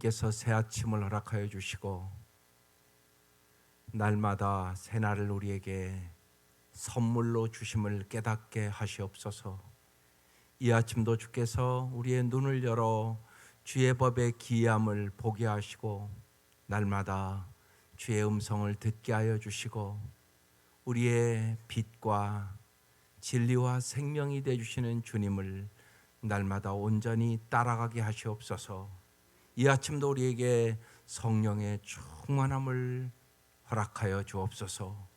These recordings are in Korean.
께서 새 아침을 허락하여 주시고 날마다 새날을 우리에게 선물로 주심을 깨닫게 하시옵소서. 이 아침도 주께서 우리의 눈을 열어 주의 법의 기이함을 보게 하시고 날마다 주의 음성을 듣게 하여 주시고 우리의 빛과 진리와 생명이 되어 주시는 주님을 날마다 온전히 따라가게 하시옵소서. 이 아침도 우리에게 성령의 충만함을 허락하여 주옵소서.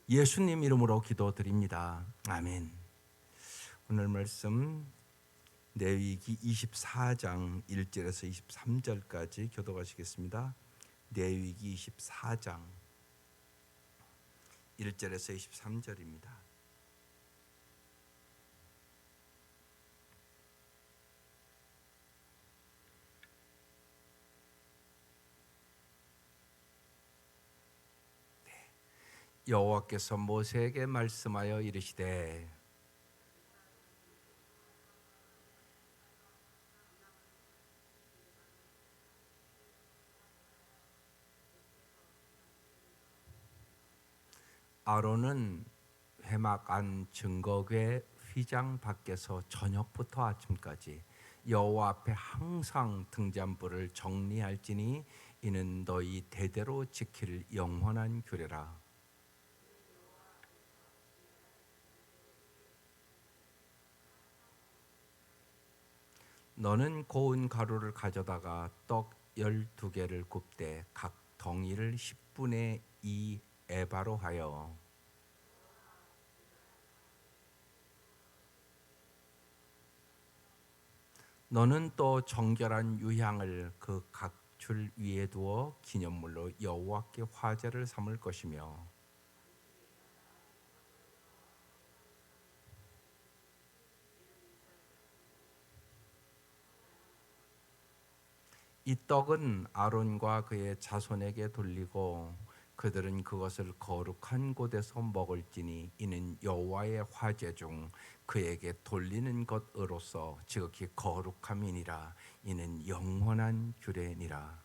예수님 이름으로 기도드립니다. 아멘. 오늘 말씀 레위기 24장 1절에서 23절까지 교독하시겠습니다. 레위기 24장 1절에서 23절입니다. 여호와께서 모세에게 말씀하여 이르시되 아론은 회막 안 증거궤 휘장 밖에서 저녁부터 아침까지 여호와 앞에 항상 등잔불을 정리할지니 이는 너희 대대로 지킬 영원한 규례라. 너는 고운 가루를 가져다가 떡 12개를 굽되 각 덩이를 10분의 2 에바로 하여 너는 또 정결한 유향을 그 각 줄 위에 두어 기념물로 여호와께 화제를 삼을 것이며 이 떡은 아론과 그의 자손에게 돌리고 그들은 그것을 거룩한 곳에서 먹을지니 이는 여호와의 화제 중 그에게 돌리는 것으로서 지극히 거룩함이니라. 이는 영원한 규례니라.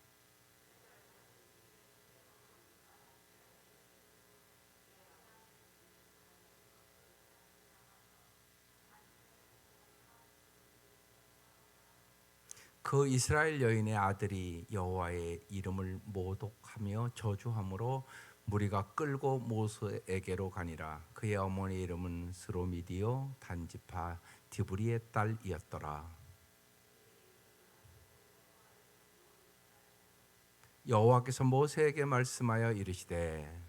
그 이스라엘 여인의 아들이 여호와의 이름을 모독하며 저주함으로 무리가 끌고 모세에게로 가니라. 그의 어머니 이름은 스로미디오 단지파 디브리의 딸이었더라. 여호와께서 모세에게 말씀하여 이르시되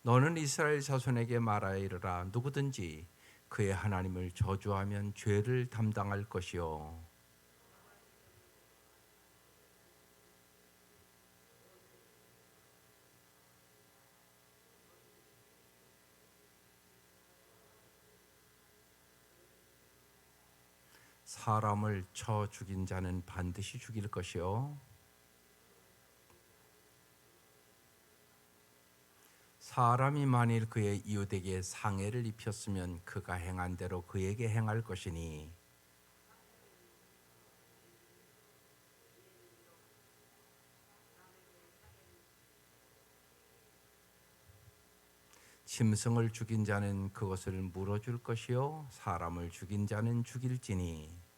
너는 이스라엘 자손에게 말하여 이르라. 누구든지 그의 하나님을 저주하면 죄를 담당할 것이요 사람을 쳐 죽인 자는 반드시 죽일 것이요 사람이 만일 그의 이웃에게 상해를 입혔으면 그가 행한 대로 그에게 행할 것이니 짐승을 죽인 자는 그것을 물어줄 것이요 사람을 죽인 자는 죽일지니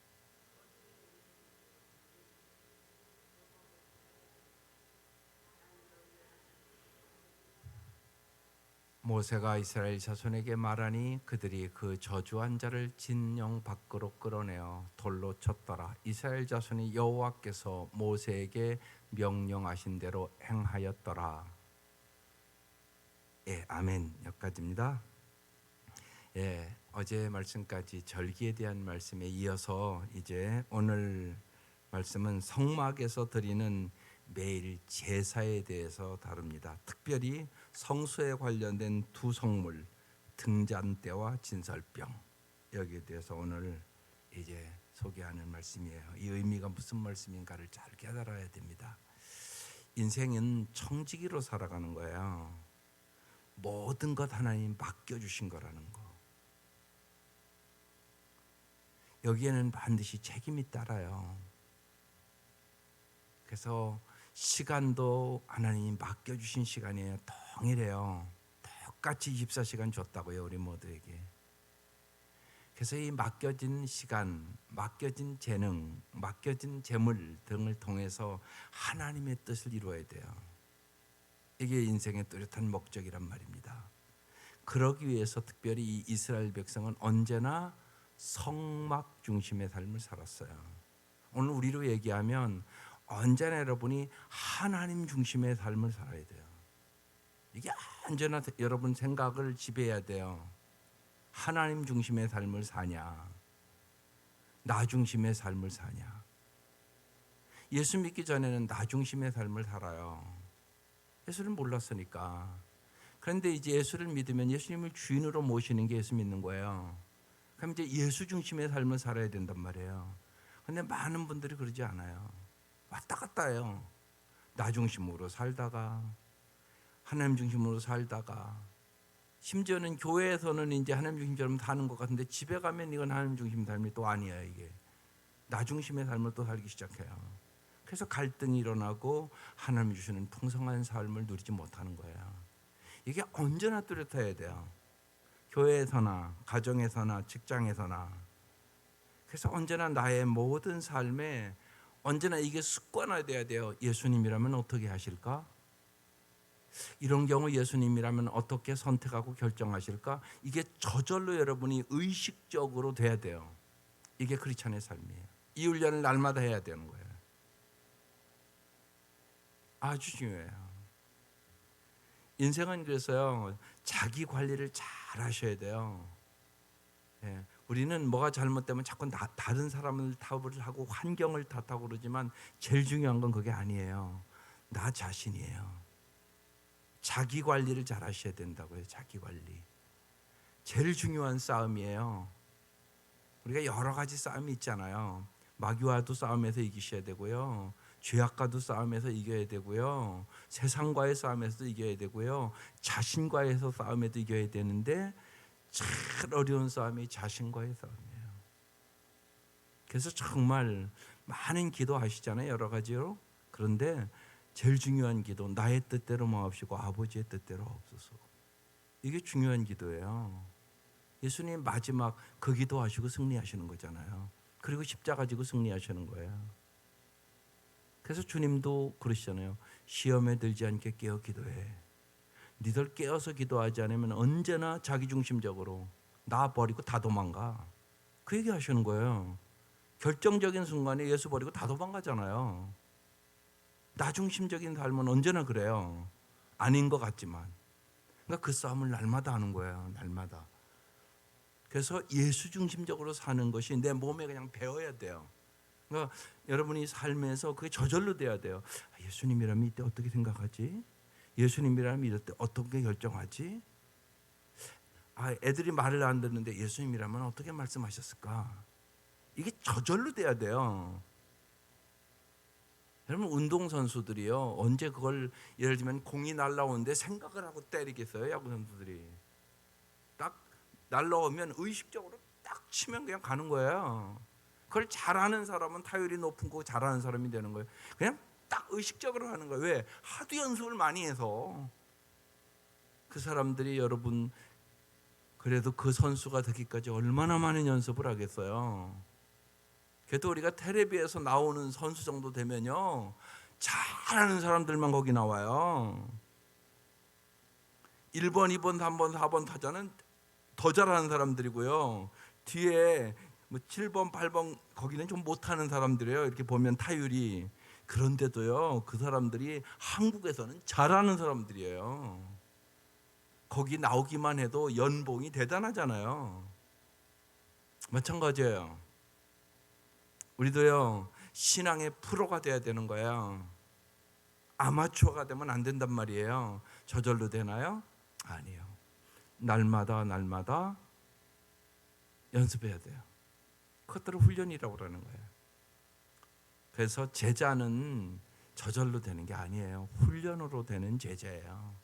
모세가 이스라엘 자손에게 말하니 그들이 그 저주한 자를 진영 밖으로 끌어내어 돌로 쳤더라. 이스라엘 자손이 여호와께서 모세에게 명령하신 대로 행하였더라. 예, 아멘. 여기까지입니다. 예, 어제 말씀까지 절기에 대한 말씀에 이어서 이제 오늘 말씀은 성막에서 드리는 매일 제사에 대해서 다룹니다. 특별히 성수에 관련된 두 성물 등잔대와 진설병 여기에 대해서 오늘 이제 소개하는 말씀이에요. 이 의미가 무슨 말씀인가를 잘 깨달아야 됩니다. 인생은 청지기로 살아가는 거예요. 모든 것 하나님 맡겨주신 거라는 거. 여기에는 반드시 책임이 따라요. 그래서 시간도 하나님이 맡겨주신 시간이에요. 동일해요. 똑같이 24시간 줬다고요, 우리 모두에게. 그래서 이 맡겨진 시간, 맡겨진 재능, 맡겨진 재물 등을 통해서 하나님의 뜻을 이루어야 돼요. 이게 인생의 뚜렷한 목적이란 말입니다. 그러기 위해서 특별히 이 이스라엘 백성은 언제나 성막 중심의 삶을 살았어요. 오늘 우리로 얘기하면 언제나 여러분이 하나님 중심의 삶을 살아야 돼요. 이게 언제나 여러분 생각을 지배해야 돼요. 하나님 중심의 삶을 사냐, 나 중심의 삶을 사냐. 예수 믿기 전에는 나 중심의 삶을 살아요. 예수를 몰랐으니까. 그런데 이제 예수를 믿으면 예수님을 주인으로 모시는 게 예수 믿는 거예요. 그럼 이제 예수 중심의 삶을 살아야 된단 말이에요. 그런데 많은 분들이 그러지 않아요. 왔다 갔다 해요. 나 중심으로 살다가 하나님 중심으로 살다가, 심지어는 교회에서는 이제 하나님 중심처럼 사는 것 같은데 집에 가면 이건 하나님 중심 삶이 또 아니에요. 이게 나 중심의 삶을 또 살기 시작해요. 그래서 갈등이 일어나고 하나님이 주시는 풍성한 삶을 누리지 못하는 거예요. 이게 언제나 뚜렷해야 돼요. 교회에서나 가정에서나 직장에서나. 그래서 언제나 나의 모든 삶에 언제나 이게 습관화돼야 돼요. 예수님이라면 어떻게 하실까? 이런 경우 예수님이라면 어떻게 선택하고 결정하실까? 이게 저절로 여러분이 의식적으로 돼야 돼요. 이게 크리스찬의 삶이에요. 이 훈련을 날마다 해야 되는 거예요. 아주 중요해요. 인생은 그래서요, 자기 관리를 잘 하셔야 돼요. 예, 우리는 뭐가 잘못되면 자꾸 다른 사람을 탓을 하고 환경을 탓하고 그러지만 제일 중요한 건 그게 아니에요. 나 자신이에요. 자기 관리를 잘 하셔야 된다고요. 자기 관리. 제일 중요한 싸움이에요. 우리가 여러 가지 싸움이 있잖아요. 마귀와도 싸움에서 이기셔야 되고요. 죄악과도 싸움에서 이겨야 되고요. 세상과의 싸움에서도 이겨야 되고요. 자신과의 싸움에도 이겨야 되는데 제일 어려운 싸움이 자신과의 싸움이에요. 그래서 정말 많은 기도하시잖아요. 여러 가지로. 그런데 제일 중요한 기도, 나의 뜻대로 마옵시고 아버지의 뜻대로 없소서. 이게 중요한 기도예요. 예수님 마지막 그 기도하시고 승리하시는 거잖아요. 그리고 십자가 지고 승리하시는 거예요. 그래서 주님도 그러시잖아요. 시험에 들지 않게 깨어 기도해. 니들 깨어서 기도하지 않으면 언제나 자기중심적으로 나 버리고 다 도망가. 그 얘기 하시는 거예요. 결정적인 순간에 예수 버리고 다 도망가잖아요. 나 중심적인 삶은 언제나 그래요. 아닌 것 같지만. 그러니까 그 싸움을 날마다 하는 거예요. 날마다. 그래서 예수 중심적으로 사는 것이 내 몸에 그냥 배어야 돼요. 그러니까 여러분이 삶에서 그게 저절로 돼야 돼요. 예수님이라면 이때 어떻게 생각하지? 예수님이라면 이럴 때 어떻게 결정하지? 애들이 말을 안 듣는데 예수님이라면 어떻게 말씀하셨을까? 이게 저절로 돼야 돼요. 여러분 운동선수들이요, 언제 그걸 예를 들면 공이 날라오는데 생각을 하고 때리겠어요? 야구 선수들이 딱 날라오면 의식적으로 딱 치면 그냥 가는 거예요. 그걸 잘하는 사람은 타율이 높은 거 잘하는 사람이 되는 거예요. 그냥 딱 의식적으로 하는 거예요. 왜? 하도 연습을 많이 해서. 그 사람들이 여러분 그래도 그 선수가 되기까지 얼마나 많은 연습을 하겠어요. 그래도 우리가 텔레비에서 나오는 선수 정도 되면요, 잘하는 사람들만 거기 나와요. 1번, 2번, 3번, 4번 타자는 더 잘하는 사람들이고요. 뒤에 뭐 7번, 8번 거기는 좀 못하는 사람들이에요. 이렇게 보면 타율이. 그런데도요, 그 사람들이 한국에서는 잘하는 사람들이에요. 거기 나오기만 해도 연봉이 대단하잖아요. 마찬가지예요. 우리도요, 신앙의 프로가 돼야 되는 거예요. 아마추어가 되면 안 된단 말이에요. 저절로 되나요? 아니에요. 날마다 연습해야 돼요. 그것들을 훈련이라고 그러는 거예요. 그래서 제자는 저절로 되는 게 아니에요. 훈련으로 되는 제자예요.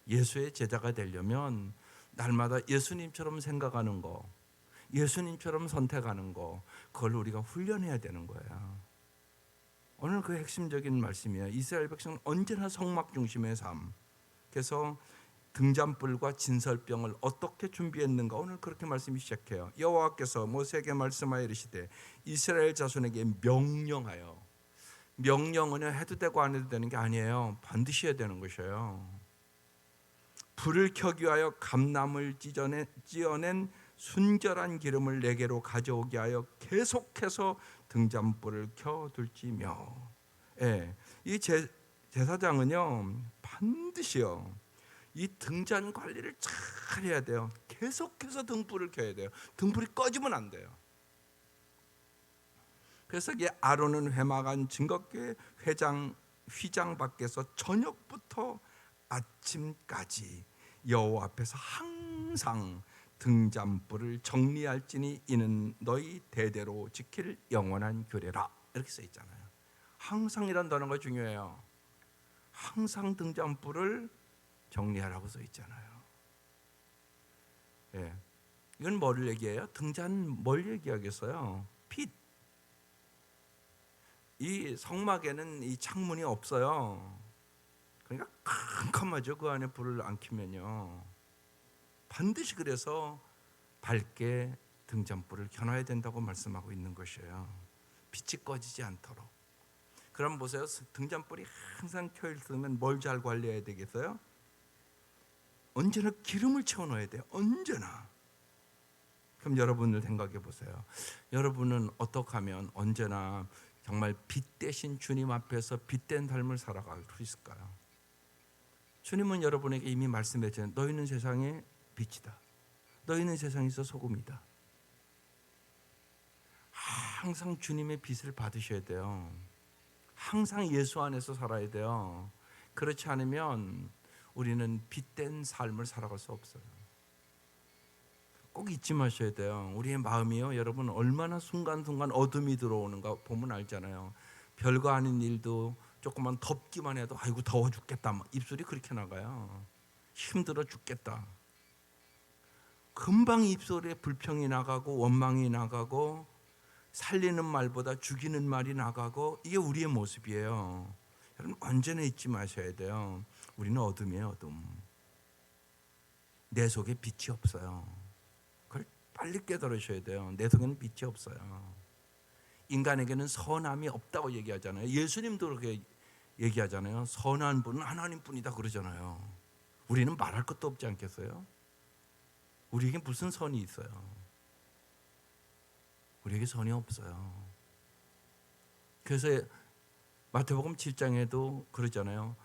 예수의 제자가 되려면 날마다 예수님처럼 생각하는 거, 예수님처럼 선택하는 거, 그걸 우리가 훈련해야 되는 거예요. 오늘 그 핵심적인 말씀이에요. 이스라엘 백성은 언제나 성막 중심의 삶. 그래서 등잔불과 진설병을 어떻게 준비했는가, 오늘 그렇게 말씀이 시작해요. 여호와께서 모세에게 말씀하여 이르시되 이스라엘 자손에게 명령하여, 명령은 해도 되고 안 해도 되는 게 아니에요. 반드시 해야 되는 것이에요. 불을 켜기 위하여 감나무를 찢어낸 순결한 기름을 내게로 가져오게 하여 계속해서 등잔불을 켜둘지며. 예, 이 제사장은요 반드시요 이 등잔 관리를 잘 해야 돼요. 계속해서 등불을 켜야 돼요. 등불이 꺼지면 안 돼요. 그래서 이게 아론은 회막안 증거궤 휘장 밖에서 저녁부터 아침까지 여호와 앞에서 항상 등잔불을 정리할지니 이는 너희 대대로 지킬 영원한 규례라, 이렇게 써 있잖아요. 항상이란 단어가 중요해요. 항상 등잔불을 정리하라고 써 있잖아요. 예. 이건 뭘 얘기해요? 등잔 뭘 얘기하겠어요? 빛. 이 성막에는 이 창문이 없어요. 그러니까 캄캄하죠. 그 안에 불을 안 켜면요. 반드시 그래서 밝게 등잔불을 켜놔야 된다고 말씀하고 있는 것이에요. 빛이 꺼지지 않도록. 그럼 보세요. 등잔불이 항상 켜 있으면 뭘 잘 관리해야 되겠어요? 언제나 기름을 채워넣어야 돼요. 언제나. 그럼 여러분을 생각해 보세요. 여러분은 어떻게 하면 언제나 정말 빛 대신 주님 앞에서 빛된 삶을 살아갈 수 있을까요? 주님은 여러분에게 이미 말씀했잖아요. 너희는 세상의 빛이다. 너희는 세상에서 소금이다. 항상 주님의 빛을 받으셔야 돼요. 항상 예수 안에서 살아야 돼요. 그렇지 않으면 우리는 빛된 삶을 살아갈 수 없어요. 꼭 잊지 마셔야 돼요. 우리의 마음이요, 여러분 얼마나 순간순간 어둠이 들어오는가 보면 알잖아요. 별거 아닌 일도 조금만 덥기만 해도 아이고 더워 죽겠다, 입술이 그렇게 나가요. 힘들어 죽겠다. 금방 입술에 불평이 나가고 원망이 나가고 살리는 말보다 죽이는 말이 나가고, 이게 우리의 모습이에요. 여러분 언제나 잊지 마셔야 돼요. 우리는 어둠이에요. 어둠. 내 속에 빛이 없어요. 그걸 빨리 깨달으셔야 돼요. 내 속에는 빛이 없어요. 인간에게는 선함이 없다고 얘기하잖아요. 예수님도 그렇게 얘기하잖아요. 선한 분은 하나님뿐이다 그러잖아요. 우리는 말할 것도 없지 않겠어요? 우리에게 무슨 선이 있어요? 우리에게 선이 없어요. 그래서 마태복음 7장에도 그러잖아요.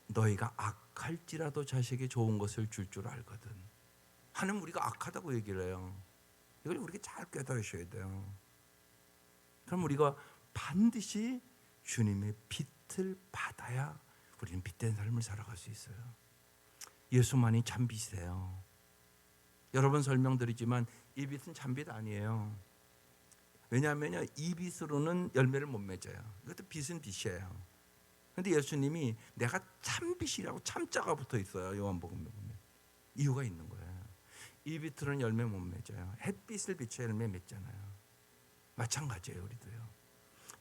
너희가 악할지라도 자식에게 좋은 것을 줄 알거든. 하나님 우리가 악하다고 얘기를 해요. 이걸 우리가 잘 깨달으셔야 돼요. 그럼 우리가 반드시 주님의 빛을 받아야 우리는 빛된 삶을 살아갈 수 있어요. 예수만이 참 빛이세요. 여러 번 설명드리지만 이 빛은 참빛 아니에요. 왜냐하면 이 빛으로는 열매를 못 맺어요. 이것도 빛은 빛이에요. 그런데 예수님이 내가 참빛이라고 참자가 붙어 있어요. 요한복음에 보면. 이유가 있는 거예요. 이 빛으로는 열매 못 맺어요. 햇빛을 비춰야 열매 맺잖아요. 마찬가지예요. 우리도요.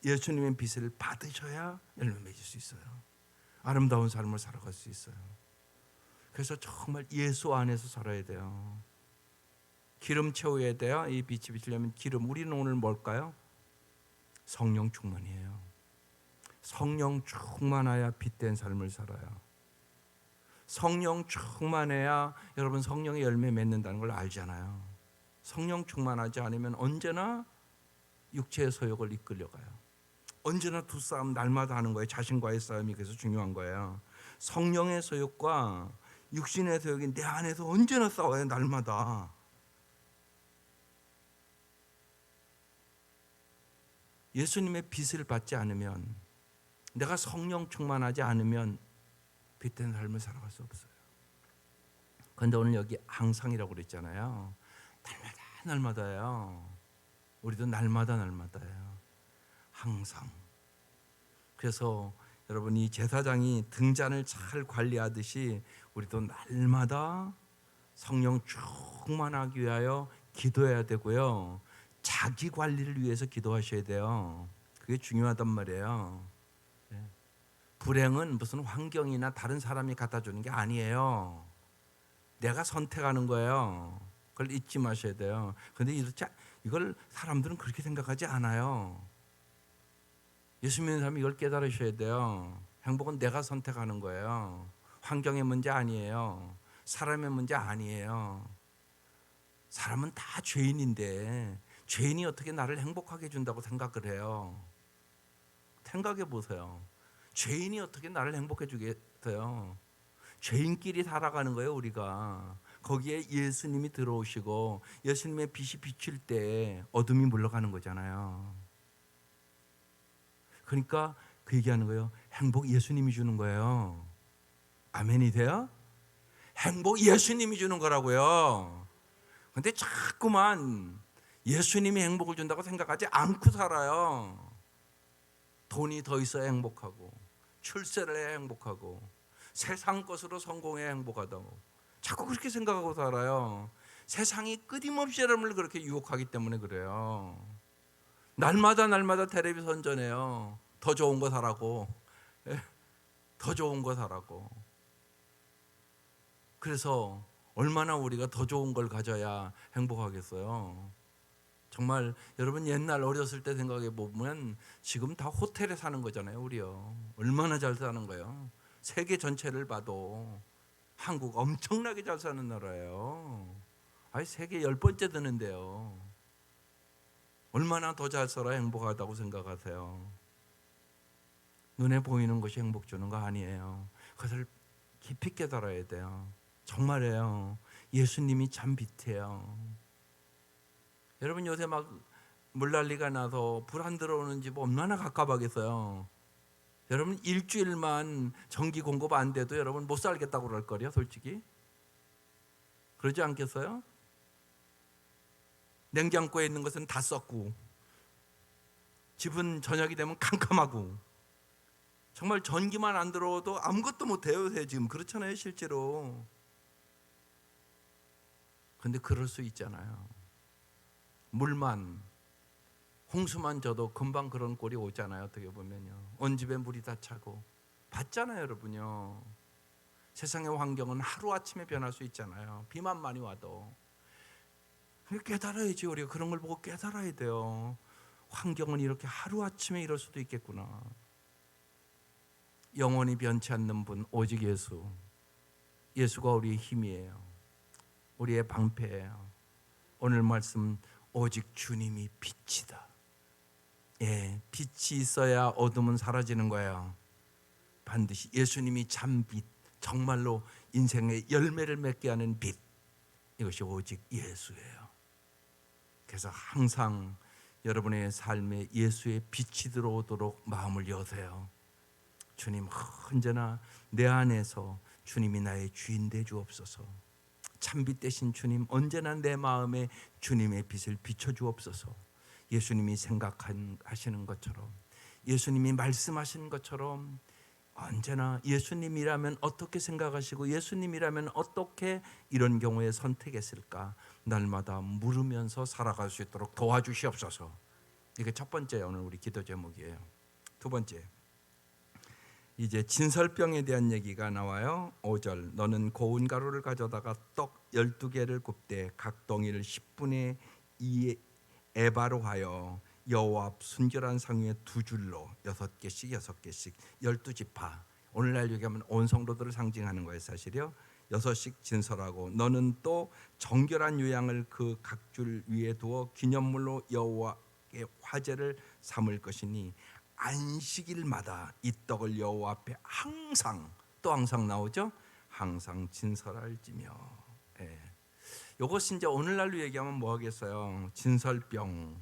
예수님의 빛을 받으셔야 열매 맺을 수 있어요. 아름다운 삶을 살아갈 수 있어요. 그래서 정말 예수 안에서 살아야 돼요. 기름 채워야 돼요. 이 빛이 비추려면 기름. 우리는 오늘 뭘까요? 성령 충만이에요. 성령 충만해야 빛된 삶을 살아요. 성령 충만해야 여러분 성령의 열매 맺는다는 걸 알잖아요. 성령 충만하지 않으면 언제나 육체의 소욕을 이끌려가요. 언제나 두 싸움 날마다 하는 거예요. 자신과의 싸움이 그래서 중요한 거예요. 성령의 소욕과 육신의 소욕이 내 안에서 언제나 싸워요. 날마다. 예수님의 빛을 받지 않으면, 내가 성령 충만하지 않으면 빛된 삶을 살아갈 수 없어요. 그런데 오늘 여기 항상이라고 그랬잖아요. 날마다예요. 우리도 날마다예요. 항상. 그래서 여러분 이 제사장이 등잔을 잘 관리하듯이 우리도 날마다 성령 충만하기 위하여 기도해야 되고요. 자기 관리를 위해서 기도하셔야 돼요. 그게 중요하단 말이에요. 불행은 무슨 환경이나 다른 사람이 갖다 주는 게 아니에요. 내가 선택하는 거예요. 그걸 잊지 마셔야 돼요. 그런데 이걸 사람들은 그렇게 생각하지 않아요. 예수 믿는 사람이 이걸 깨달으셔야 돼요. 행복은 내가 선택하는 거예요. 환경의 문제 아니에요. 사람의 문제 아니에요. 사람은 다 죄인인데 죄인이 어떻게 나를 행복하게 해준다고 생각을 해요? 생각해 보세요. 죄인이 어떻게 나를 행복해 주겠어요? 죄인끼리 살아가는 거예요, 우리가. 거기에 예수님이 들어오시고 예수님의 빛이 비칠 때 어둠이 물러가는 거잖아요. 그러니까 그 얘기하는 거예요. 행복 예수님이 주는 거예요. 아멘이 돼요? 행복 예수님이 주는 거라고요. 근데 자꾸만 예수님이 행복을 준다고 생각하지 않고 살아요. 돈이 더 있어야 행복하고, 출세를 해야 행복하고, 세상 것으로 성공해야 행복하다고 자꾸 그렇게 생각하고 살아요. 세상이 끊임없이 여러분을 그렇게 유혹하기 때문에 그래요. 날마다 텔레비 선전해요. 더 좋은 거 사라고. 더 좋은 거 사라고. 그래서 얼마나 우리가 더 좋은 걸 가져야 행복하겠어요. 정말 여러분 옛날 어렸을 때 생각해 보면 지금 다 호텔에 사는 거잖아요, 우리요. 얼마나 잘 사는 거예요. 세계 전체를 봐도 한국 엄청나게 잘 사는 나라예요. 아니 세계 10번째 드는데요. 얼마나 더 잘 살아 행복하다고 생각하세요? 눈에 보이는 것이 행복 주는 거 아니에요. 그것을 깊이 깨달아야 돼요. 정말이에요. 예수님이 참 빛이에요. 여러분 요새 막 물난리가 나서 불 안 들어오는 집 얼마나 갑갑하겠어요. 여러분 일주일만 전기 공급 안 돼도 여러분 못 살겠다고 그럴 거예요, 솔직히. 그러지 않겠어요? 냉장고에 있는 것은 다 썩고 집은 저녁이 되면 캄캄하고 정말 전기만 안 들어오도 아무것도 못 해요, 지금. 그렇잖아요, 실제로. 근데 그럴 수 있잖아요. 물만 홍수만 져도 금방 그런 꼴이 오잖아요. 어떻게 보면요. 온 집에 물이 다 차고 봤잖아요, 여러분요. 세상의 환경은 하루아침에 변할 수 있잖아요. 비만 많이 와도. 깨달아야지. 우리가 그런 걸 보고 깨달아야 돼요. 환경은 이렇게 하루아침에 이럴 수도 있겠구나. 영원히 변치 않는 분 오직 예수. 예수가 우리의 힘이에요. 우리의 방패예요. 오늘 말씀 오직 주님이 빛이다. 예, 빛이 있어야 어둠은 사라지는 거예요. 반드시 예수님이 참빛, 정말로 인생의 열매를 맺게 하는 빛. 이것이 오직 예수예요. 그래서 항상 여러분의 삶에 예수의 빛이 들어오도록 마음을 여세요. 주님, 언제나 내 안에서 주님이 나의 주인 되 주옵소서. 참빛 되신 주님, 언제나 내 마음에 주님의 빛을 비춰 주옵소서. 예수님이 생각하시는 것처럼, 예수님이 말씀하시는 것처럼 언제나 예수님이라면 어떻게 생각하시고 예수님이라면 어떻게 이런 경우에 선택했을까 날마다 물으면서 살아갈 수 있도록 도와주시옵소서. 이게 첫 번째 오늘 우리 기도 제목이에요. 두 번째, 이제 진설병에 대한 얘기가 나와요. 5절, 너는 고운 가루를 가져다가 떡 12개를 굽되 각 덩이를 10분의 2 에바로 하여 여호와 앞 순결한 상 위에 두 줄로 6개씩 6개씩 12지파. 오늘날 얘기하면 온 성도들을 상징하는 거예요, 사실이요. 6씩 진설하고 너는 또 정결한 유향을 그 각 줄 위에 두어 기념물로 여호와의 화제를 삼을 것이니 안식일마다 이 떡을 여호와 앞에 항상, 또 항상 나오죠. 항상 진설할지며. 예. 이것이 이제 오늘날로 얘기하면 뭐 하겠어요? 진설병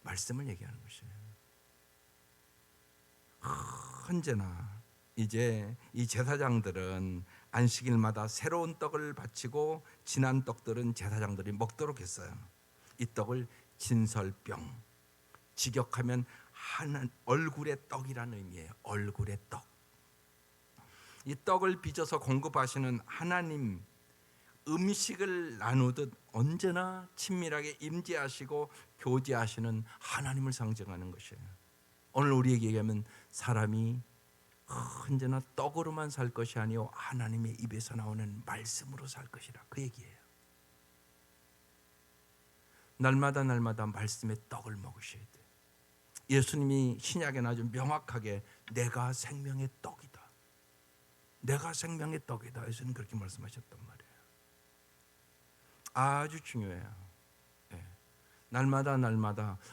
말씀을 얘기하는 것이에요. 언제나 이제 이 제사장들은 안식일마다 새로운 떡을 바치고 지난 떡들은 제사장들이 먹도록 했어요. 이 떡을 진설병, 직역하면 하는 얼굴의 떡이라는 의미예요. 얼굴의 떡. 이 떡을 빚어서 공급하시는 하나님, 음식을 나누듯 언제나 친밀하게 임재하시고 교제하시는 하나님을 상징하는 것이에요. 오늘 우리에게 얘기하면 사람이 언제나 떡으로만 살 것이 아니요 하나님의 입에서 나오는 말씀으로 살 것이라, 그 얘기예요. 날마다 말씀의 떡을 먹으셔야 돼요. 예수님이 신약에 아주 명확하게 내가 생명의 떡이다, 내가 생명의 떡이다, 예수님 그렇게 말씀하셨단 말이에요. 아주 중요해요. 예. 날마다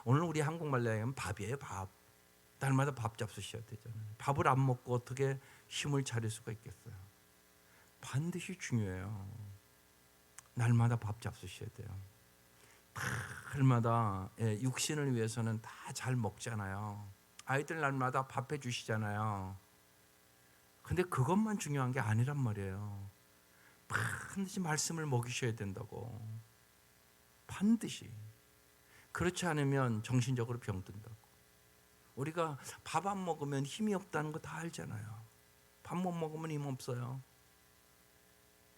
오늘 우리 한국말로 하면 밥이에요. 밥. 날마다 밥 잡수셔야 되잖아요. 밥을 안 먹고 어떻게 힘을 차릴 수가 있겠어요? 반드시 중요해요. 날마다 밥 잡수셔야 돼요. 날마다 육신을 위해서는 다 잘 먹잖아요. 아이들 날마다 밥 해주시잖아요. 근데 그것만 중요한 게 아니란 말이에요. 반드시 말씀을 먹이셔야 된다고. 반드시. 그렇지 않으면 정신적으로 병든다고. 우리가 밥 안 먹으면 힘이 없다는 거 다 알잖아요. 밥 못 먹으면 힘 없어요.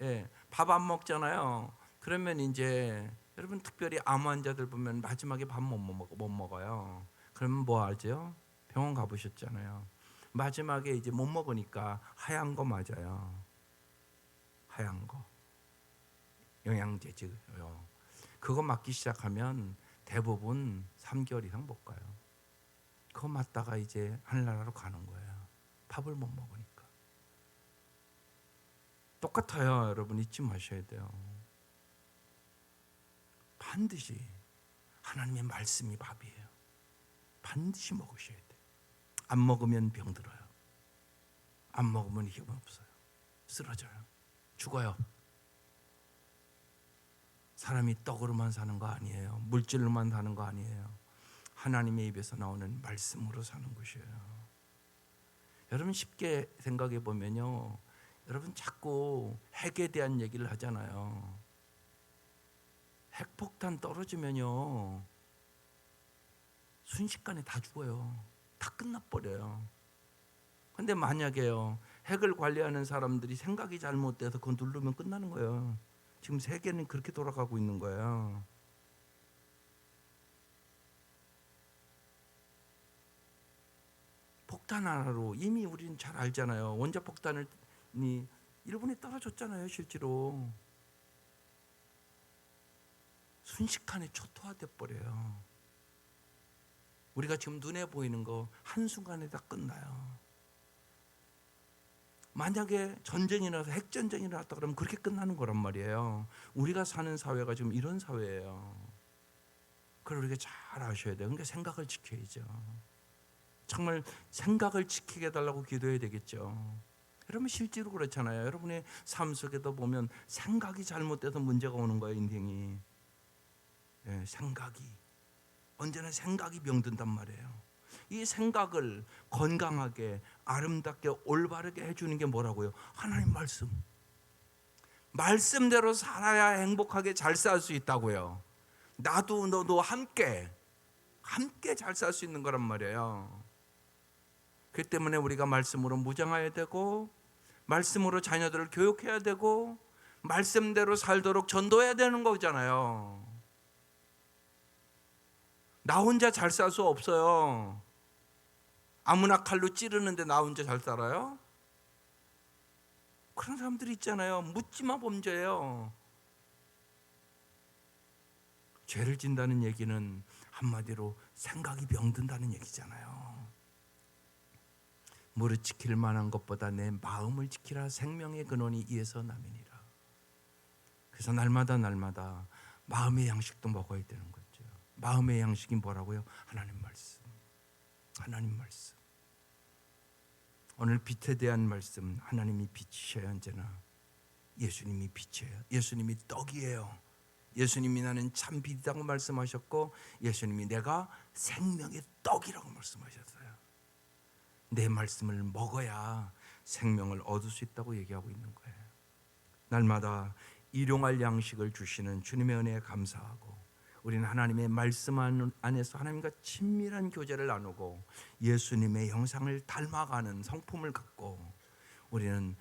예, 밥 안 먹잖아요. 그러면 이제 여러분 특별히 암 환자들 보면 마지막에 밥 못 먹어요. 그러면 뭐 하죠? 병원 가보셨잖아요. 마지막에 이제 못 먹으니까 하얀 거 맞아요. 하얀 거. 영양제죠. 그거 맞기 시작하면 대부분 3개월 이상 못 가요. 그거 맞다가 이제 하늘나라로 가는 거예요. 밥을 못 먹으니까. 똑같아요. 여러분 잊지 마셔야 돼요. 반드시 하나님의 말씀이 밥이에요. 반드시 먹으셔야 돼요. 안 먹으면 병들어요. 안 먹으면 힘 없어요. 쓰러져요. 죽어요. 사람이 떡으로만 사는 거 아니에요. 물질로만 사는 거 아니에요. 하나님의 입에서 나오는 말씀으로 사는 것이에요. 여러분 쉽게 생각해 보면요, 여러분 자꾸 핵에 대한 얘기를 하잖아요. 핵폭탄 떨어지면요 순식간에 다 죽어요. 다 끝나버려요. 근데 만약에요 핵을 관리하는 사람들이 생각이 잘못돼서 그거 누르면 끝나는 거예요. 지금 세계는 그렇게 돌아가고 있는 거예요. 폭탄 하나로 이미 우리는 잘 알잖아요. 원자폭탄이 일본에 떨어졌잖아요. 실제로 순식간에 초토화돼 버려요. 우리가 지금 눈에 보이는 거 한순간에 다 끝나요. 만약에 전쟁이 나서 핵전쟁이 났다 그러면 그렇게 끝나는 거란 말이에요. 우리가 사는 사회가 지금 이런 사회예요. 그걸 우리가 잘 아셔야 돼요. 그러니까 생각을 지켜야죠. 정말 생각을 지키게 해달라고 기도해야 되겠죠. 여러분 실제로 그렇잖아요. 여러분의 삶 속에도 보면 생각이 잘못돼서 문제가 오는 거예요. 인생이. 생각이 언제나 생각이 병든단 말이에요. 이 생각을 건강하게 아름답게 올바르게 해주는 게 뭐라고요? 하나님 말씀. 말씀대로 살아야 행복하게 잘 살 수 있다고요. 나도 너도 함께 잘 살 수 있는 거란 말이에요. 그 때문에 우리가 말씀으로 무장해야 되고, 말씀으로 자녀들을 교육해야 되고, 말씀대로 살도록 전도해야 되는 거잖아요. 나 혼자 잘 살 수 없어요. 아무나 칼로 찌르는데 나 혼자 잘 살아요? 그런 사람들이 있잖아요. 묻지마 범죄예요. 죄를 진다는 얘기는 한마디로 생각이 병든다는 얘기잖아요. 무릇 지킬 만한 것보다 내 마음을 지키라. 생명의 근원이 이에서 나느니라. 그래서 날마다 마음의 양식도 먹어야 되는 거죠. 마음의 양식이 뭐라고요? 하나님 말씀. 하나님 말씀. 오늘 빛에 대한 말씀, 하나님이 빛이셔야 언제나. 예수님이 빛이에요. 예수님이 떡이에요. 예수님이 나는 참 빛이라고 말씀하셨고, 예수님이 내가 생명의 떡이라고 말씀하셨어요. 내 말씀을 먹어야 생명을 얻을 수 있다고 얘기하고 있는 거예요. 날마다 일용할 양식을 주시는 주님의 은혜에 감사하고, 우리는 하나님의 말씀 안에서 하나님과 친밀한 교제를 나누고 예수님의 형상을 닮아가는 성품을 갖고 우리는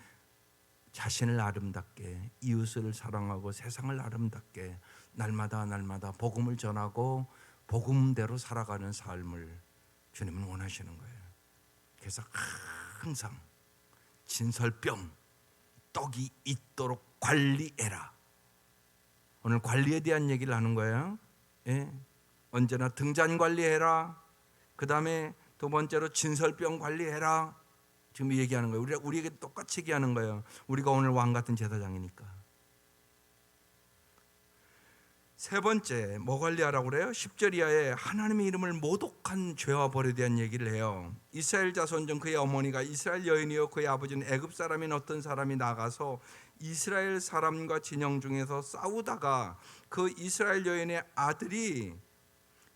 자신을 아름답게, 이웃을 사랑하고 세상을 아름답게 날마다 복음을 전하고 복음대로 살아가는 삶을 주님은 원하시는 거예요. 그래서 항상 진설병 떡이 있도록 관리해라. 오늘 관리에 대한 얘기를 하는 거예요. 예? 언제나 등잔 관리해라. 그 다음에 두 번째로 진설병 관리해라. 지금 얘기하는 거예요. 우리에게 똑같이 얘기하는 거예요. 우리가 오늘 왕 같은 제사장이니까. 세 번째 뭐 관리하라고 그래요? 10절 이하에 하나님의 이름을 모독한 죄와 벌에 대한 얘기를 해요. 이스라엘 자손 중 그의 어머니가 이스라엘 여인이요 그의 아버지는 애굽 사람인 어떤 사람이 나가서 이스라엘 사람과 진영 중에서 싸우다가 그 이스라엘 여인의 아들이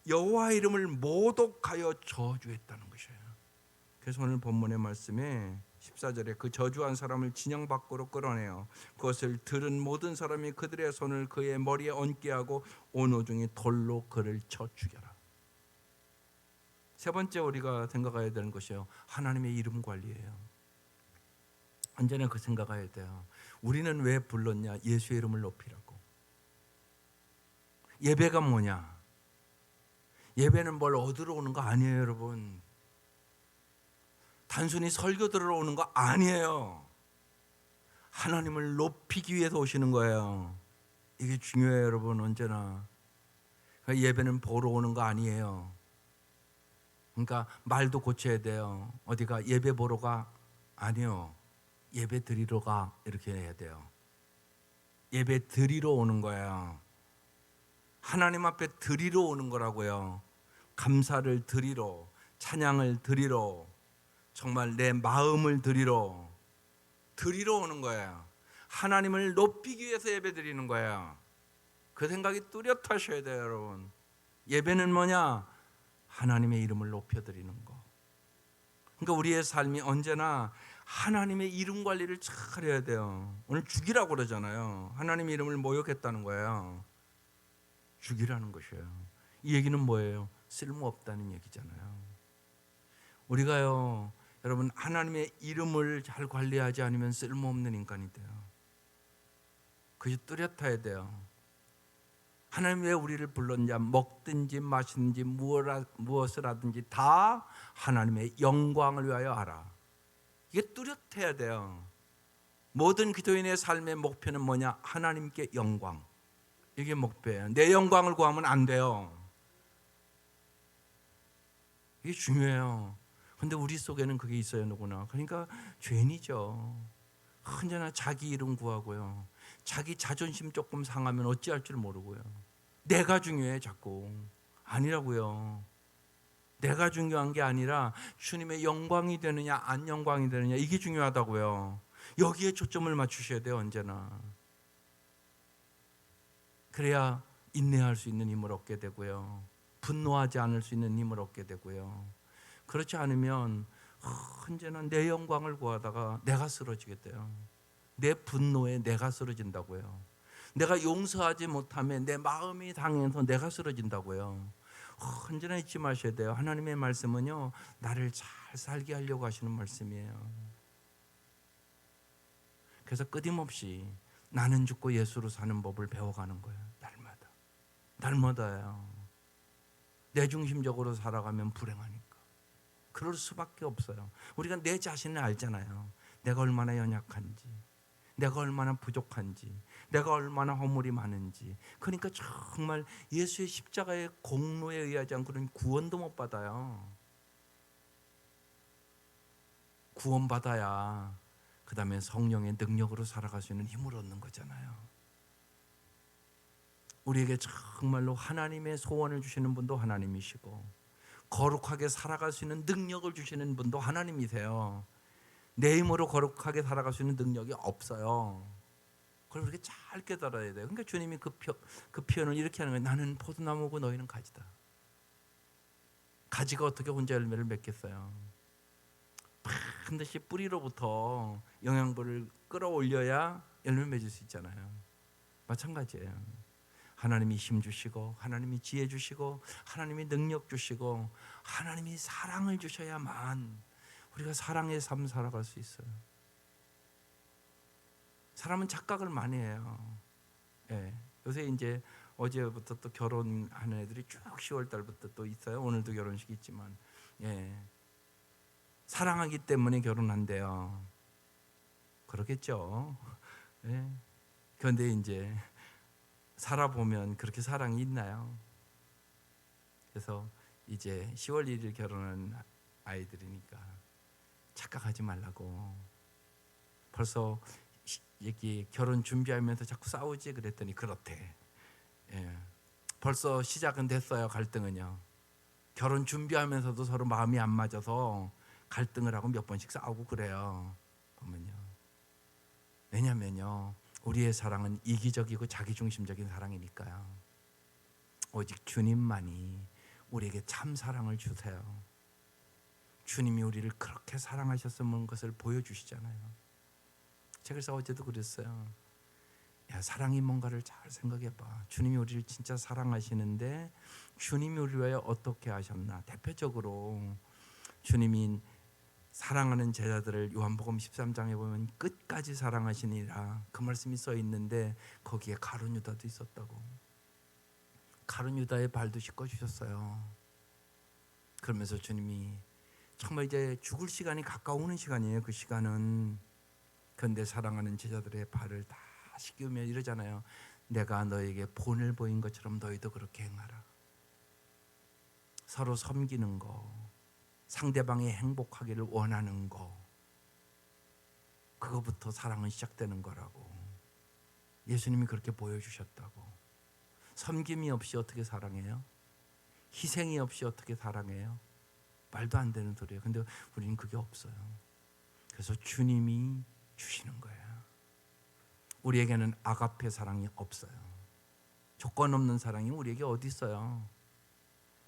여호와 이름을 모독하여 저주했다는 것이에요. 그래서 오늘 본문의 말씀에 14절에 그 저주한 사람을 진영 밖으로 끌어내어 그것을 들은 모든 사람이 그들의 손을 그의 머리에 얹게 하고 온 오중에 돌로 그를 쳐 죽여라. 세 번째 우리가 생각해야 되는 것이요, 하나님의 이름 관리예요. 언제나 그 생각해야 돼요. 우리는 왜 불렀냐? 예수의 이름을 높이라고. 예배가 뭐냐? 예배는 뭘 얻으러 오는 거 아니에요, 여러분. 단순히 설교 들으러 오는 거 아니에요. 하나님을 높이기 위해서 오시는 거예요. 이게 중요해요, 여러분. 언제나 그러니까 예배는 보러 오는 거 아니에요. 그러니까 말도 고쳐야 돼요. 어디가 예배 보러가 아니요, 예배 드리러 가, 이렇게 해야 돼요. 예배 드리러 오는 거예요. 하나님 앞에 드리러 오는 거라고요. 감사를 드리러, 찬양을 드리러, 정말 내 마음을 드리러 오는 거예요. 하나님을 높이기 위해서 예배 드리는 거예요. 그 생각이 뚜렷하셔야 돼요, 여러분. 예배는 뭐냐? 하나님의 이름을 높여드리는 거. 그러니까 우리의 삶이 언제나 하나님의 이름 관리를 잘해야 돼요. 오늘 죽이라고 그러잖아요. 하나님의 이름을 모욕했다는 거예요. 죽이라는 것이에요. 이 얘기는 뭐예요? 쓸모없다는 얘기잖아요. 우리가요, 여러분, 하나님의 이름을 잘 관리하지 않으면 쓸모없는 인간이 돼요. 그것이 뚜렷해야 돼요. 하나님 왜 우리를 불렀냐? 먹든지 마시든지 무엇을 하든지 다 하나님의 영광을 위하여 하라. 이게 뚜렷해야 돼요. 모든 기도인의 삶의 목표는 뭐냐? 하나님께 영광. 이게 목표예요. 내 영광을 구하면 안 돼요. 이게 중요해요. 근데 우리 속에는 그게 있어요, 누구나. 그러니까 죄인이죠. 언제나 자기 이름 구하고요. 자기 자존심 조금 상하면 어찌할 줄 모르고요. 내가 중요해, 자꾸. 아니라고요. 내가 중요한 게 아니라 주님의 영광이 되느냐 안 영광이 되느냐, 이게 중요하다고요. 여기에 초점을 맞추셔야 돼요, 언제나. 그래야 인내할 수 있는 힘을 얻게 되고요. 분노하지 않을 수 있는 힘을 얻게 되고요. 그렇지 않으면 언제나 내 영광을 구하다가 내가 쓰러지게 돼요. 내 분노에 내가 쓰러진다고요. 내가 용서하지 못하면 내 마음이 상해서 내가 쓰러진다고요. 언제나 잊지 마셔야 돼요. 하나님의 말씀은요, 나를 잘 살게 하려고 하시는 말씀이에요. 그래서 끊임없이 나는 죽고 예수로 사는 법을 배워가는 거예요. 날마다요. 내 중심적으로 살아가면 불행하니까. 그럴 수밖에 없어요. 우리가 내 자신을 알잖아요. 내가 얼마나 연약한지, 내가 얼마나 부족한지, 내가 얼마나 허물이 많은지. 그러니까 정말 예수의 십자가의 공로에 의하지 않고는 구원도 못 받아요. 구원받아야 그 다음에 성령의 능력으로 살아갈 수 있는 힘을 얻는 거잖아요. 우리에게 정말로 하나님의 소원을 주시는 분도 하나님이시고, 거룩하게 살아갈 수 있는 능력을 주시는 분도 하나님이세요. 내 힘으로 거룩하게 살아갈 수 있는 능력이 없어요. 그걸 그렇게 잘 깨달아야 돼요. 그러니까 주님이 그 표현을 이렇게 하는 거예요. 나는 포도나무고 너희는 가지다. 가지가 어떻게 혼자 열매를 맺겠어요? 반드시 뿌리로부터 영양분을 끌어올려야 열매 맺을 수 있잖아요. 마찬가지예요. 하나님이 힘 주시고 하나님이 지혜 주시고 하나님이 능력 주시고 하나님이 사랑을 주셔야만 우리가 사랑의 삶 살아갈 수 있어요. 사람은 착각을 많이 해요. 예. 요새 이제 어제부터 또 결혼하는 애들이 쭉 10월 달부터 또 있어요. 오늘도 결혼식 있지만, 예. 사랑하기 때문에 결혼한대요. 그러겠죠. 예. 그런데 이제 살아보면 그렇게 사랑이 있나요? 그래서 이제 10월 1일 결혼한 아이들이니까 착각하지 말라고. 벌써 얘기 결혼 준비하면서 자꾸 싸우지 그랬더니 그렇대. 예. 벌써 시작은 됐어요. 갈등은요. 결혼 준비하면서도 서로 마음이 안 맞아서 갈등을 하고 몇 번씩 싸우고 그래요. 보면요. 왜냐면요. 우리의 사랑은 이기적이고 자기중심적인 사랑이니까요. 오직 주님만이 우리에게 참 사랑을 주세요. 주님이 우리를 그렇게 사랑하셨음은 것을 보여주시잖아요. 제가 그래서 어제도 그랬어요. 야, 사랑이 뭔가를 잘 생각해봐. 주님이 우리를 진짜 사랑하시는데 주님이 우리를 위하여 어떻게 하셨나. 대표적으로 주님이 사랑하는 제자들을 요한복음 13장에 보면 끝까지 사랑하시니라 그 말씀이 써 있는데 거기에 가룟 유다도 있었다고. 가룟 유다의 발도 씻겨 주셨어요. 그러면서 주님이 정말 이제 죽을 시간이 가까우는 시간이에요. 그 시간은. 그런데 사랑하는 제자들의 발을 다 씻기며 이러잖아요. 내가 너에게 본을 보인 것처럼 너희도 그렇게 행하라. 서로 섬기는 거, 상대방이 행복하기를 원하는 거, 그거부터 사랑은 시작되는 거라고. 예수님이 그렇게 보여주셨다고. 섬김이 없이 어떻게 사랑해요? 희생이 없이 어떻게 사랑해요? 말도 안 되는 소리예요. 근데 우리는 그게 없어요. 그래서 주님이 주시는 거예요. 우리에게는 아가페 사랑이 없어요. 조건 없는 사랑이 우리에게 어디 있어요?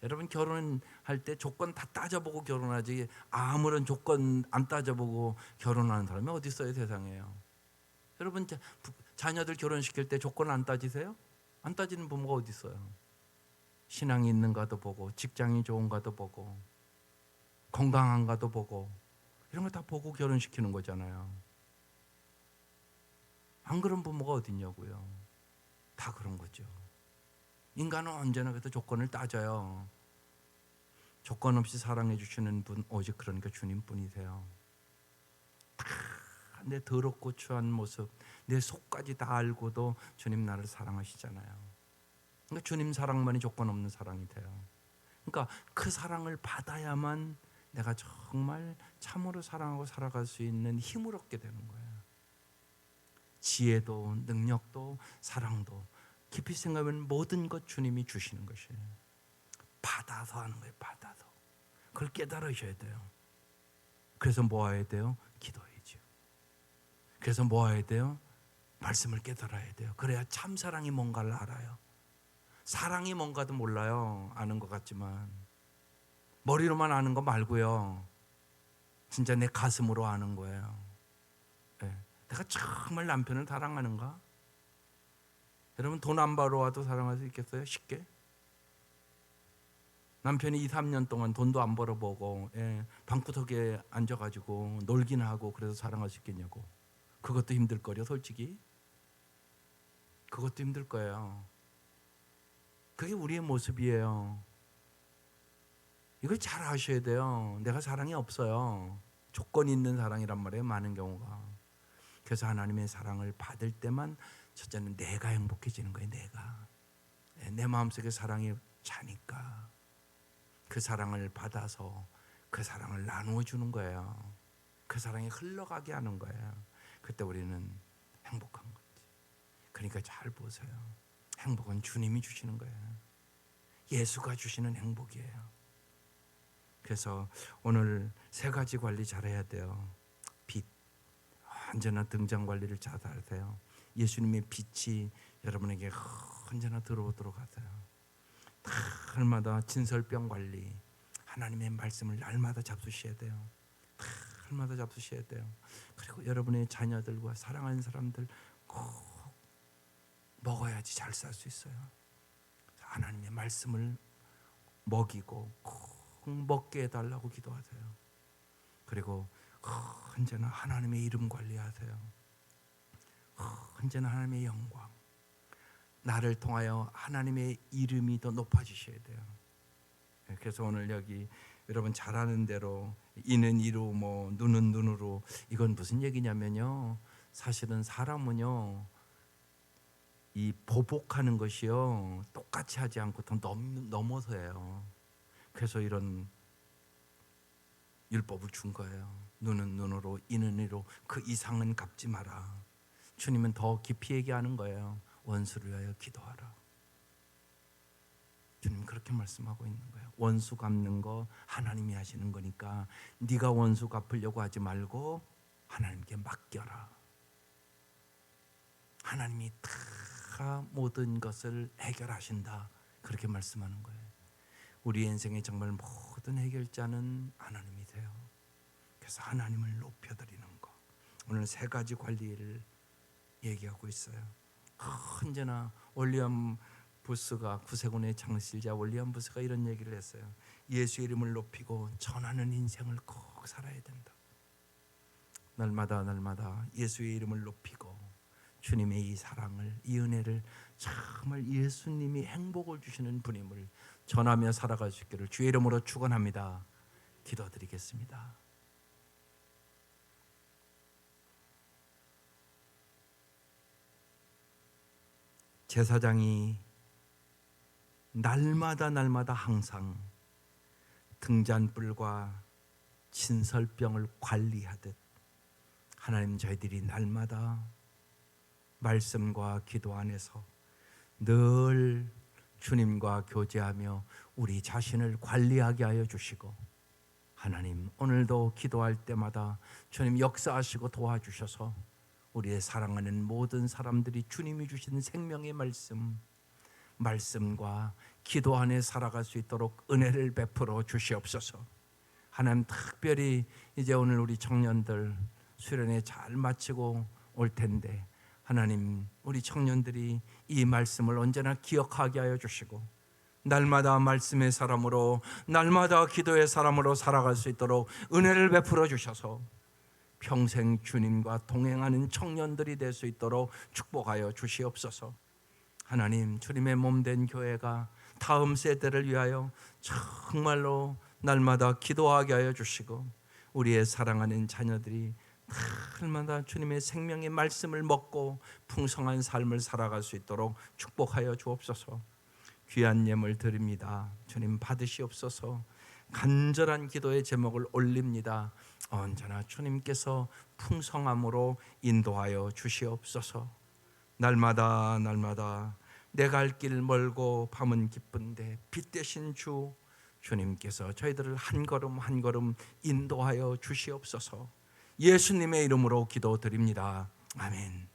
여러분 결혼할 때 조건 다 따져보고 결혼하지 아무런 조건 안 따져보고 결혼하는 사람이 어디 있어요 세상에요. 여러분 자녀들 결혼시킬 때 조건 안 따지세요? 안 따지는 부모가 어디 있어요? 신앙이 있는가도 보고 직장이 좋은가도 보고 건강한가도 보고 이런 거 다 보고 결혼시키는 거잖아요. 안 그런 부모가 어디 있냐고요. 다 그런 거죠. 인간은 언제나 그래도 조건을 따져요. 조건 없이 사랑해 주시는 분 오직 그러니까 주님뿐이세요. 다 내 더럽고 추한 모습, 내 속까지 다 알고도 주님 나를 사랑하시잖아요. 그러니까 주님 사랑만이 조건 없는 사랑이 돼요. 그러니까 그 사랑을 받아야만 내가 정말 참으로 사랑하고 살아갈 수 있는 힘을 얻게 되는 거예요. 지혜도 능력도 사랑도 깊이 생각하면 모든 것 주님이 주시는 것이에요. 받아서 하는 거예요. 받아서. 그걸 깨달으셔야 돼요. 그래서 뭐 해야 돼요? 기도해야죠. 그래서 뭐 해야 돼요? 말씀을 깨달아야 돼요. 그래야 참 사랑이 뭔가를 알아요. 사랑이 뭔가도 몰라요. 아는 것 같지만 머리로만 아는 거 말고요. 진짜 내 가슴으로 아는 거예요. 네. 내가 정말 남편을 사랑하는가? 여러분 돈 안 벌어와도 사랑할 수 있겠어요? 쉽게? 남편이 2, 3년 동안 돈도 안 벌어보고 방구석에 앉아가지고 놀긴 하고 그래서 사랑할 수 있겠냐고. 그것도 힘들 거려 솔직히. 그것도 힘들 거예요. 그게 우리의 모습이에요. 이걸 잘 아셔야 돼요. 내가 사랑이 없어요. 조건이 있는 사랑이란 말이에요. 많은 경우가. 그래서 하나님의 사랑을 받을 때만 첫째는 내가 행복해지는 거예요. 내가. 내 마음속에 사랑이 차니까 그 사랑을 받아서 그 사랑을 나누어 주는 거예요. 그 사랑이 흘러가게 하는 거예요. 그때 우리는 행복한 거지. 그러니까 잘 보세요. 행복은 주님이 주시는 거예요. 예수가 주시는 행복이에요. 그래서 오늘 세 가지 관리 잘해야 돼요. 빛, 언제나 등잔 관리를 잘 하세요. 예수님의 빛이 여러분에게 언제나 들어오도록 하세요. 날마다 진설병 관리, 하나님의 말씀을 날마다 잡수셔야 돼요. 날마다 잡수셔야 돼요. 그리고 여러분의 자녀들과 사랑하는 사람들 꼭 먹어야지 잘 살 수 있어요. 하나님의 말씀을 먹이고 꼭 먹게 해달라고 기도하세요. 그리고 언제나 하나님의 이름 관리하세요. 언제나 하나님의 영광, 나를 통하여 하나님의 이름이 더 높아지셔야 돼요. 그래서 오늘 여기 여러분 잘 아는 대로 이는 이로 뭐 눈은 눈으로, 이건 무슨 얘기냐면요, 사실은 사람은요 이 보복하는 것이요 똑같이 하지 않고 더 넘어서요. 그래서 이런 율법을 준 거예요. 눈은 눈으로 이는 이로 그 이상은 갚지 마라. 주님은 더 깊이 얘기하는 거예요. 원수를 위하여 기도하라. 주님 그렇게 말씀하고 있는 거예요. 원수 갚는 거 하나님이 하시는 거니까 네가 원수 갚으려고 하지 말고 하나님께 맡겨라. 하나님이 다 모든 것을 해결하신다. 그렇게 말씀하는 거예요. 우리 인생의 정말 모든 해결자는 하나님이세요. 그래서 하나님을 높여드리는 거. 오늘 세 가지 관리를 얘기하고 있어요. 언제나 올리엄 부스가, 구세군의 창시자 올리엄 부스가 이런 얘기를 했어요. 예수 이름을 높이고 전하는 인생을 꼭 살아야 된다. 날마다 날마다 예수의 이름을 높이고 주님의 이 사랑을, 이 은혜를, 정말 예수님이 행복을 주시는 분임을 전하며 살아갈 수 있기를 주의 이름으로 축원합니다. 기도드리겠습니다. 제사장이 날마다 항상 등잔불과 진설병을 관리하듯 하나님, 저희들이 날마다 말씀과 기도 안에서 늘 주님과 교제하며 우리 자신을 관리하게 하여 주시고, 하나님 오늘도 기도할 때마다 주님 역사하시고 도와주셔서 우리의 사랑하는 모든 사람들이 주님이 주신 생명의 말씀과 기도 안에 살아갈 수 있도록 은혜를 베풀어 주시옵소서. 하나님, 특별히 이제 오늘 우리 청년들 수련회 잘 마치고 올 텐데 하나님, 우리 청년들이 이 말씀을 언제나 기억하게 하여 주시고 날마다 말씀의 사람으로, 날마다 기도의 사람으로 살아갈 수 있도록 은혜를 베풀어 주셔서 평생 주님과 동행하는 청년들이 될 수 있도록 축복하여 주시옵소서. 하나님, 주님의 몸된 교회가 다음 세대를 위하여 정말로 날마다 기도하게 하여 주시고 우리의 사랑하는 자녀들이 날마다 주님의 생명의 말씀을 먹고 풍성한 삶을 살아갈 수 있도록 축복하여 주옵소서. 귀한 예물 드립니다. 주님 받으시옵소서. 간절한 기도의 제목을 올립니다. 언제나 주님께서 풍성함으로 인도하여 주시옵소서. 날마다 내 갈 길 멀고 밤은 깊은데 빛 되신 주님께서 저희들을 한 걸음 한 걸음 인도하여 주시옵소서. 예수님의 이름으로 기도드립니다. 아멘.